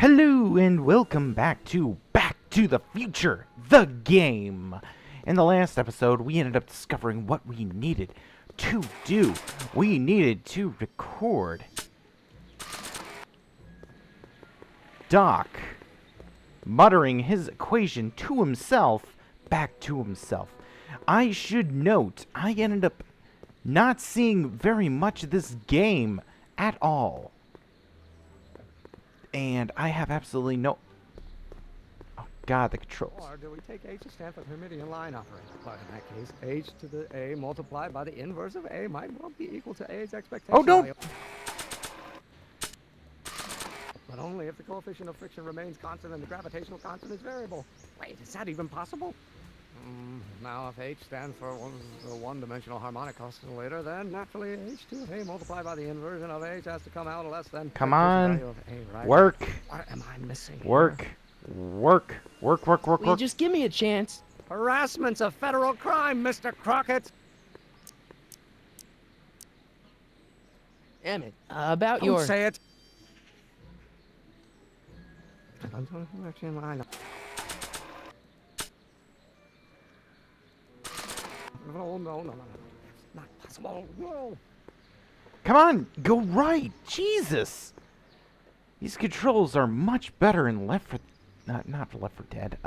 Hello and welcome back to the Future, the game. In the last episode, we ended up discovering what we needed to do. We needed to record Doc muttering his equation to himself, back to himself. I should note, I ended up not seeing very much of this game at all. And I have absolutely no... Oh, God, the controls. Or do we take h to stand for Hermitian line operator? But in that case, h to the a multiplied by the inverse of a might well be equal to a's expectation. Oh, no! Value. But only if the coefficient of friction remains constant and the gravitational constant is variable. Wait, is that even possible? Now, if h stands for the one-dimensional harmonic oscillator, then naturally h2 of a multiplied by the inversion of h has to come out less than... Come on. Value of a, right? Work. What am I missing here? Work. Work. Will you just give me a chance? Harassment's a federal crime, Mr. Crockett. Emmett, about Don't your... say it. No. It's not possible. No. Come on, go right. Jesus. These controls are much better in Left 4... Not for Left 4 Dead.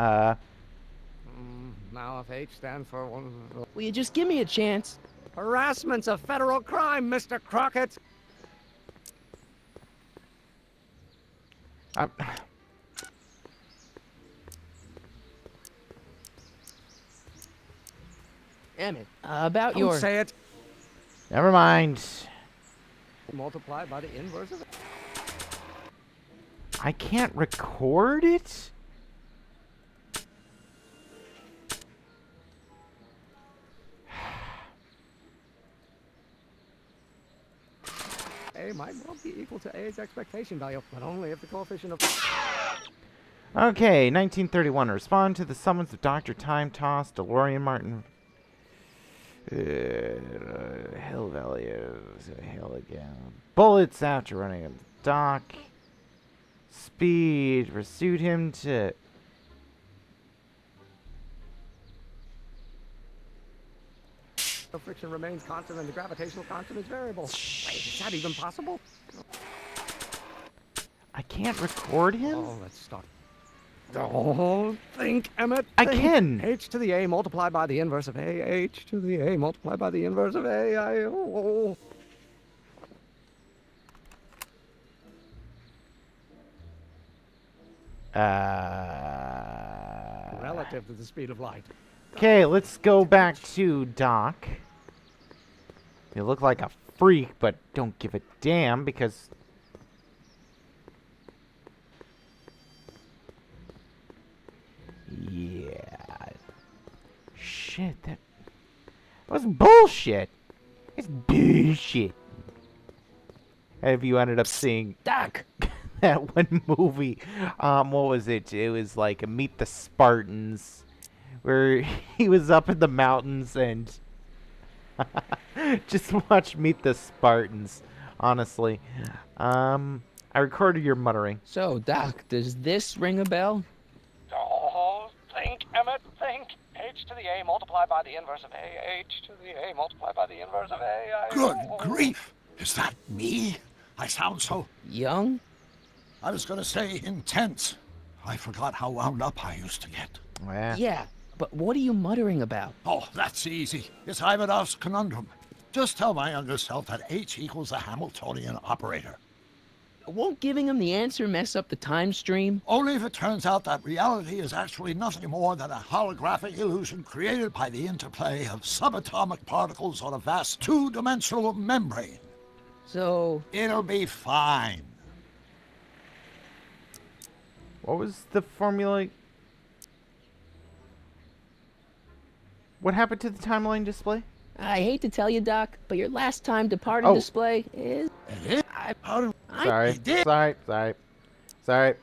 Now if H stands for one... Will you just give me a chance? Harassment's a federal crime, Mr. Crockett. Emmett, about Don't your... say it. Never mind. Multiplied by the inverse of it. I can't record it? A might well be equal to A's expectation value, but only if the coefficient of... Okay, 1931. Respond to the summons of Dr. Time Toss, DeLorean Martin. Hill values. Hill again. Bullets after running of the dock. Speed. Pursued him to... The friction remains constant and the gravitational constant is variable. Wait, is that even possible? I can't record him? Oh, let's start. Don't think, Emmett. I think. can. H to the A multiplied by the inverse of A. H to the A multiplied by the inverse of A. Relative to the speed of light. Okay, let's go back to Doc. You look like a freak, but don't give a damn because... Yeah. Shit, that was bullshit. It's bullshit. Have you ended up seeing Doc! that one movie? What was it? It was like Meet the Spartans, where he was up in the mountains and just watch Meet the Spartans. Honestly, I recorded your muttering. So, Doc, does this ring a bell? Oh, think, Emmett, think. H to the A multiplied by the inverse of A. H to the A multiplied by the inverse of A. Good grief! Is that me? I sound so... Young? I was gonna say intense. I forgot how wound up I used to get. Yeah, but what are you muttering about? Oh, that's easy. It's Ivanov's conundrum. Just tell my younger self that H equals the Hamiltonian operator. Won't giving him the answer mess up the time stream? Only if it turns out that reality is actually nothing more than a holographic illusion created by the interplay of subatomic particles on a vast two-dimensional membrane. So... It'll be fine. What was the formula? What happened to the timeline display? I hate to tell you, Doc, but your last time departed display is... Sorry.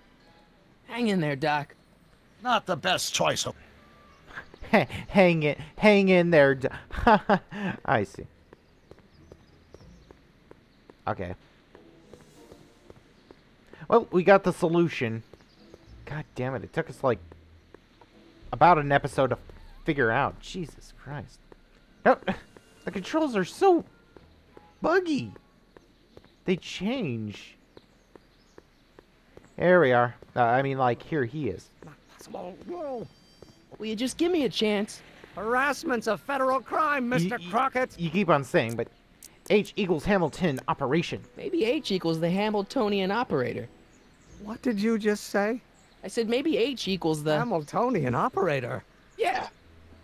Hang in there, Doc. Not the best choice of... Hang in there. I see. Okay. Well, we got the solution. God damn it. It took us, like, about an episode to figure out. Jesus Christ. No, the controls are so buggy. They change. There we are. I mean, like, here he is. Not possible. Whoa. Will you just give me a chance? Harassment's a federal crime, Mr. Crockett. You keep on saying, but H equals Hamilton operation. Maybe H equals the Hamiltonian operator. What did you just say? I said maybe H equals the... Hamiltonian operator. Yeah.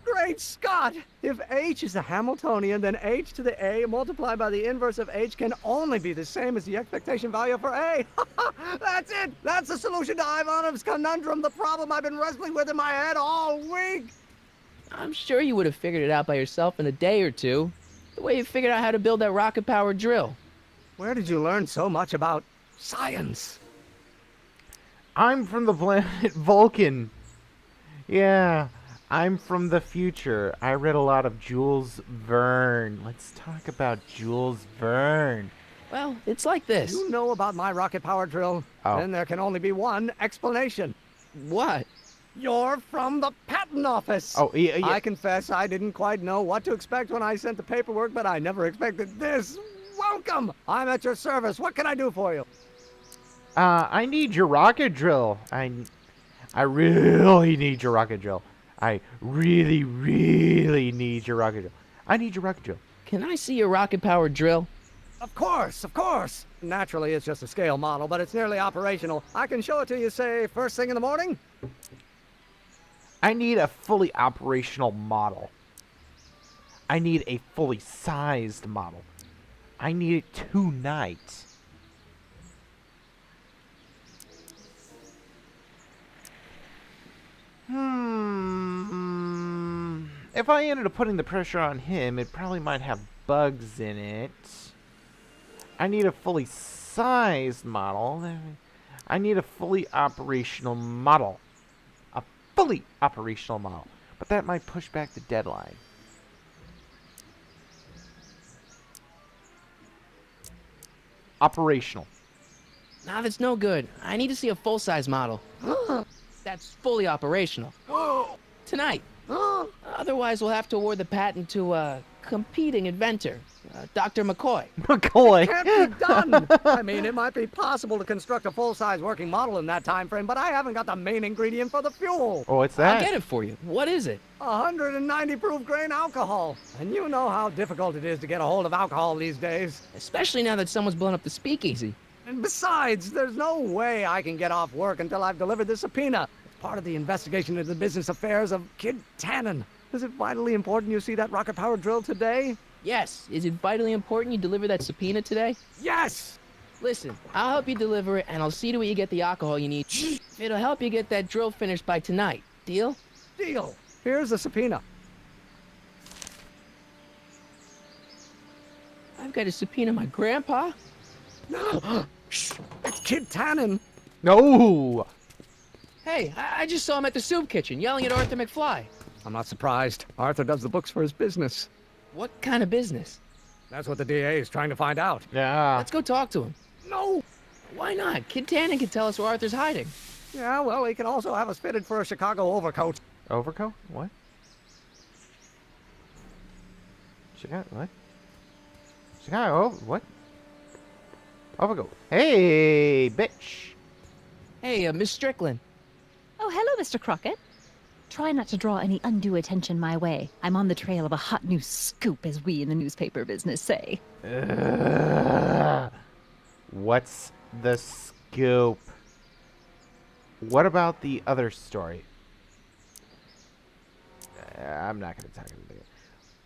Great Scott! If H is a Hamiltonian, then H to the A multiplied by the inverse of H can only be the same as the expectation value for A. That's it! That's the solution to Ivanov's conundrum, the problem I've been wrestling with in my head all week! I'm sure you would have figured it out by yourself in a day or two. The way you figured out how to build that rocket-powered drill. Where did you learn so much about science? I'm from the planet Vulcan. Yeah, I'm from the future. I read a lot of Jules Verne. Let's talk about Jules Verne. Well, it's like this. You know about my rocket power drill? Oh. Then there can only be one explanation. What? You're from the patent office. Oh, yeah. I confess I didn't quite know what to expect when I sent the paperwork, but I never expected this. Welcome! I'm at your service. What can I do for you? I need your rocket drill. I really need your rocket drill. I really, really need your rocket drill. I need your rocket drill. Can I see your rocket-powered drill? Of course, of course. Naturally, it's just a scale model, but it's nearly operational. I can show it to you, say, first thing in the morning. I need a fully operational model. I need a fully sized model. I need it tonight. If I ended up putting the pressure on him, it probably might have bugs in it. I need a fully sized model. I need a fully operational model. A fully operational model. But that might push back the deadline. Operational. Nah, that's no good. I need to see a full-size model. That's fully operational. Tonight. Otherwise, we'll have to award the patent to a competing inventor, Dr. McCoy. McCoy. Can't be done. I mean, it might be possible to construct a full-size working model in that time frame, but I haven't got the main ingredient for the fuel. Oh, what's I'll that? get it for you. What is it? 190 proof grain alcohol. And you know how difficult it is to get a hold of alcohol these days. Especially now that someone's blown up the speakeasy. And besides, there's no way I can get off work until I've delivered this subpoena. It's part of the investigation into the business affairs of Kid Tannen. Is it vitally important you see that rocket-powered drill today? Yes. Is it vitally important you deliver that subpoena today? Yes! Listen, I'll help you deliver it, and I'll see to it you get the alcohol you need. It'll help you get that drill finished by tonight. Deal? Deal. Here's the subpoena. I've got to subpoena my grandpa? Shh! It's Kid Tannen. No. Hey, I just saw him at the soup kitchen yelling at Arthur McFly. I'm not surprised. Arthur does the books for his business. What kind of business? That's what the DA is trying to find out. Yeah. Let's go talk to him. No! Why not? Kid Tannen can tell us where Arthur's hiding. Yeah, well, he can also have us fitted for a Chicago overcoat. Overcoat? What? Chicago? What? Chicago? What? Overcoat. Hey, bitch. Hey, Miss Strickland. Oh, hello, Mr. Crockett. Try not to draw any undue attention my way. I'm on the trail of a hot new scoop, as we in the newspaper business say. What's the scoop? What about the other story? I'm not going to talk about it.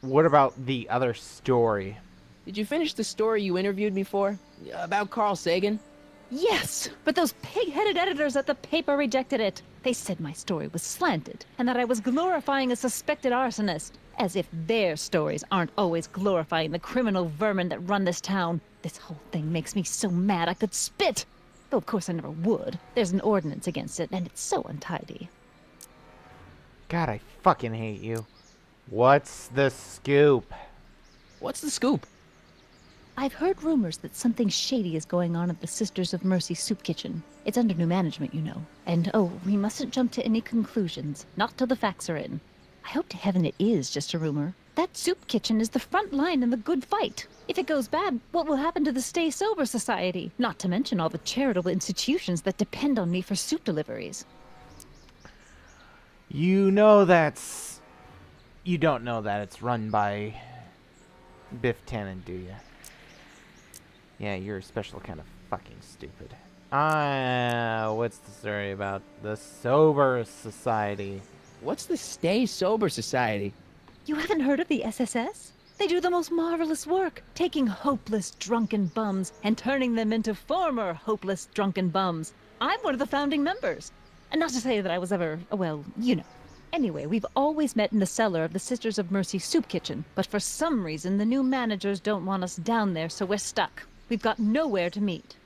What about the other story? Did you finish the story you interviewed me for? About Carl Sagan? Yes, but those pig-headed editors at the paper rejected it. They said my story was slanted, and that I was glorifying a suspected arsonist. As if their stories aren't always glorifying the criminal vermin that run this town. This whole thing makes me so mad I could spit. Though of course I never would. There's an ordinance against it, and it's so untidy. God, I fucking hate you. What's the scoop? What's the scoop? I've heard rumors that something shady is going on at the Sisters of Mercy soup kitchen. It's under new management, you know. And oh, we mustn't jump to any conclusions. Not till the facts are in. I hope to heaven it is just a rumor. That soup kitchen is the front line in the good fight. If it goes bad, what will happen to the Stay Sober Society? Not to mention all the charitable institutions that depend on me for soup deliveries. You know that's... You don't know that it's run by Biff Tannen, do you? Yeah, you're a special kind of fucking stupid. What's the story about the Sober Society? What's the Stay Sober Society? You haven't heard of the SSS? They do the most marvelous work, taking hopeless drunken bums and turning them into former hopeless drunken bums. I'm one of the founding members. And not to say that I was ever, well, you know. Anyway, we've always met in the cellar of the Sisters of Mercy soup kitchen, but for some reason the new managers don't want us down there, so we're stuck. We've got nowhere to meet.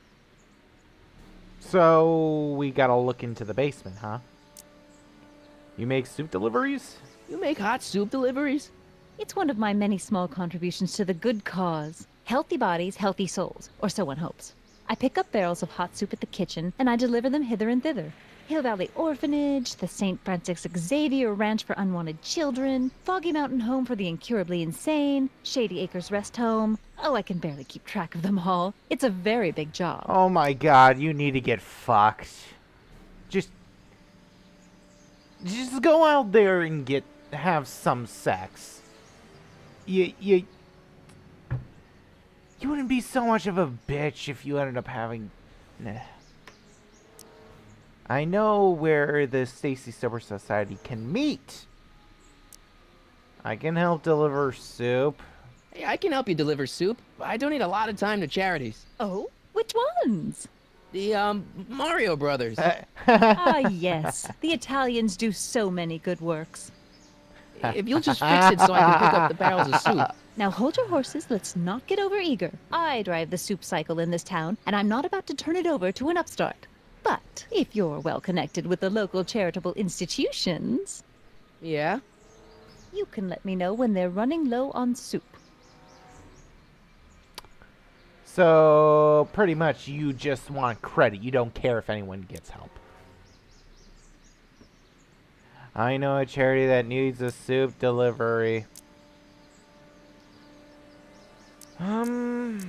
So, we gotta look into the basement, huh? You make soup deliveries? You make hot soup deliveries? It's one of my many small contributions to the good cause. Healthy bodies, healthy souls, or so one hopes. I pick up barrels of hot soup at the kitchen, and I deliver them hither and thither. Hill Valley Orphanage, the St. Francis Xavier Ranch for Unwanted Children, Foggy Mountain Home for the Incurably Insane, Shady Acres Rest Home. Oh, I can barely keep track of them all. It's a very big job. Oh my god, you need to get fucked. Just go out there and have some sex. You wouldn't be so much of a bitch if you ended up having... Nah. I know where the Stacy Sober Society can meet. I can help deliver soup. Hey, I can help you deliver soup. I donate a lot of time to charities. Oh? Which ones? The, Mario Brothers. Ah, yes. The Italians do so many good works. If you'll just fix it so I can pick up the barrels of soup. Now hold your horses, let's not get over-eager. I drive the soup cycle in this town, and I'm not about to turn it over to an upstart. But if you're well connected with the local charitable institutions, Yeah? you can let me know when they're running low on soup. So, pretty much you just want credit. You don't care if anyone gets help. I know a charity that needs a soup delivery. As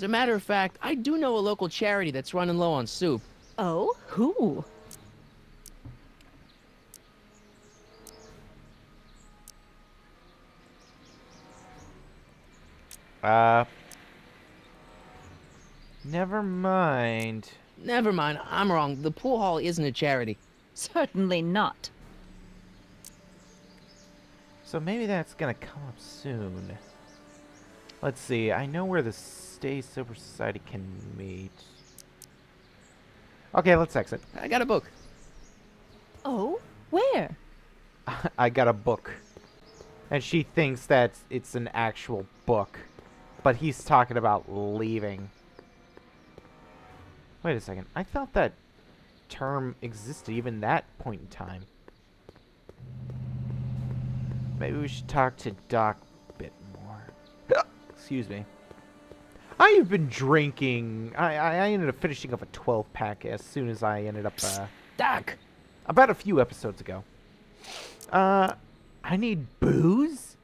a matter of fact, I do know a local charity that's running low on soup. Oh? Who? Never mind. Never mind, I'm wrong. The pool hall isn't a charity. Certainly not. So maybe that's gonna come up soon. Let's see. I know where the Stay Sober Society can meet. Okay, let's exit. I got a book. Oh? Where? I got a book. And she thinks that it's an actual book. But he's talking about leaving. Wait a second. I thought that term existed even that point in time. Maybe we should talk to Doc a bit more. Excuse me. I have been drinking. I ended up finishing up a 12-pack as soon as I ended up... Doc! about a few episodes ago. I need booze?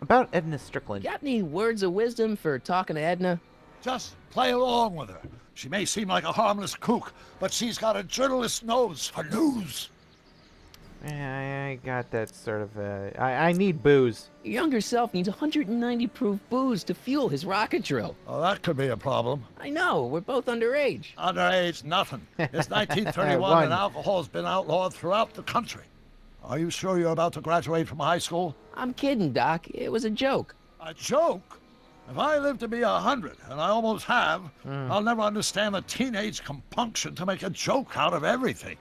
About Edna Strickland. Got any words of wisdom for talking to Edna? Just play along with her. She may seem like a harmless kook, but she's got a journalist's nose for news. Yeah, I got that sort of... I need booze. Your younger self needs 190 proof booze to fuel his rocket drill. Oh, that could be a problem. I know, we're both underage. Underage, nothing. It's 1931 One. and alcohol's been outlawed throughout the country. Are you sure you're about to graduate from high school? I'm kidding, Doc. It was a joke. A joke? If I live to be 100, and I almost have, I'll never understand the teenage compunction to make a joke out of everything.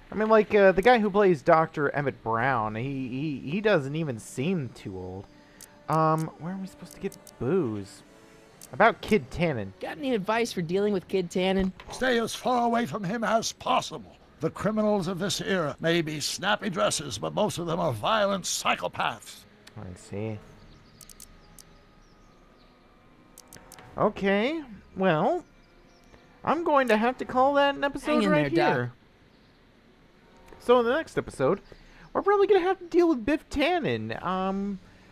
I mean, like, the guy who plays Dr. Emmett Brown, he doesn't even seem too old. Where are we supposed to get booze? About Kid Tannen. Got any advice for dealing with Kid Tannen? Stay as far away from him as possible. The criminals of this era may be snappy dresses, but most of them are violent psychopaths. I see. Okay, well, I'm going to have to call that an episode Hang in right there, Doc. here. So in the next episode, we're probably going to have to deal with Biff Tannen.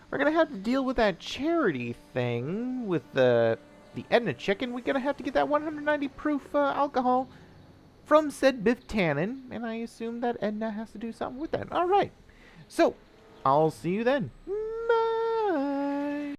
We're going to have to deal with that charity thing with the Edna chicken. We're going to have to get that 190 proof alcohol from said Biff Tannen, and I assume that Edna has to do something with that. All right. So, I'll see you then.